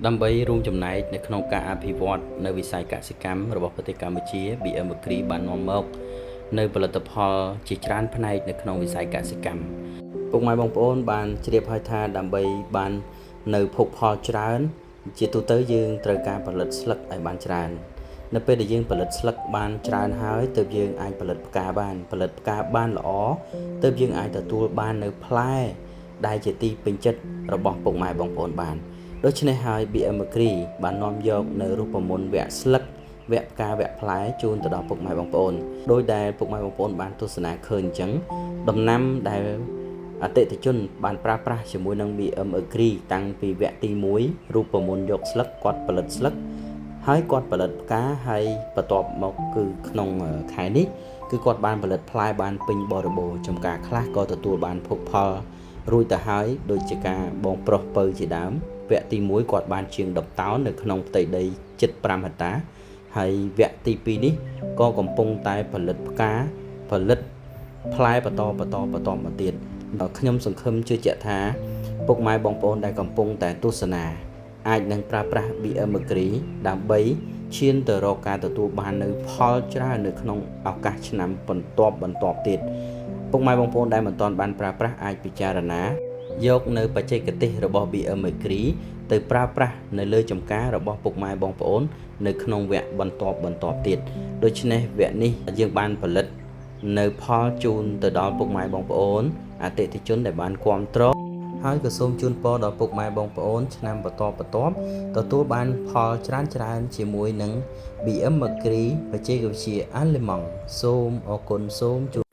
ដើម្បីរួមចំណែកនៅក្នុងការអភិវឌ្ឍនៅវិស័យកសិកម្មរបស់ប្រទេសកម្ពុជា BM Agri បាននាំមកនៅផលិតផលជាច្រើនផ្នែកនៅក្នុងវិស័យកសិកម្មពុកម៉ែបងប្អូនបានជ្រាបហើយថាដើម្បីបាននៅភោគផលច្រើនជាទូទៅយើងត្រូវការផលិតស្លឹកឲ្យបានច្រើននៅពេលដែលយើងផលិតស្លឹកបានច្រើនហើយទើបយើងអាចផលិតផ្កាបានល្អទើបយើងអាចទទួលបាននៅផ្លែដែលជាទីពេញចិត្តរបស់ពុកម៉ែបងប្អូនបានដូច្នេះហើយ BM Agri បាននាំយកនៅរូបមន្តវគ្គស្លឹកវគ្គផ្កាវគ្គផ្លែជូនទៅដល់ពុកម៉ែបងប្អូនដោយដែលពុកម៉ែបងប្អូនបានទស្សនាឃើញអញ្ចឹងដំណាំដែលអតិថិជនបានប្រើប្រាស់ជាមួយនឹង BM Agri តាំងពីវគ្គទី1រូបមន្តយកស្លឹកគាត់ផលិតស្លឹកហើយគាត់ផលិតផ្កាហើយបន្ទាប់មកគឺក្នុងខែនេះគឺគាត់បានផលិតផ្លែបានពេញបរិបូរណ៍ចំការខ្លះក៏ទទួលបានភោគផលរួចទៅហើយដូចជាការបងប្រុសពៅជាដើមវគ្គទី1គាត់បានជាង10តោននៅក្នុងផ្ទៃដីជិត5ហិកតាហើយវគ្គទី2នេះក៏កំពុងតែផលិតផ្កាផលិតផ្លែបន្តមកទៀតដល់ខ្ញុំសង្ឃឹមជឿជាក់ថាពុកម៉ែបងប្អូនដែលកំពុងតែទស្សនាអាចនឹងប្រើប្រាស់ BM Agri ដើម្បីឈានទៅរកការទទួលបាននៅផលច្រើននៅក្នុងឱកាសឆ្នាំបន្ទាប់ទៀតពុកម៉ែបងប្អូនដែលមិនទាន់បានប្រើប្រាស់អាចពិចារណាយកនៅបច្ចេកទេសរបស់ BM Agri ទៅប្រើប្រាស់នៅលើចំការរបស់ពុកម៉ែបងប្អូននៅក្នុងវគ្គបន្ទាប់ទៀតដូច្នេះវគ្គនេះយើងបានផលិតនៅផលជូនទៅដល់ពុកម៉ែបងប្អូនអតិថិជនដែលបានគាំទ្រហើយក៏សូមជូនពរដល់ពុកម៉ែបងប្អូនឆ្នាំបន្តទទួលបានផលច្រើនជាមួយនឹង BM Agri បច្ចេកវិទ្យាអាល្លឺម៉ង់សូមអរគុណសូមជូន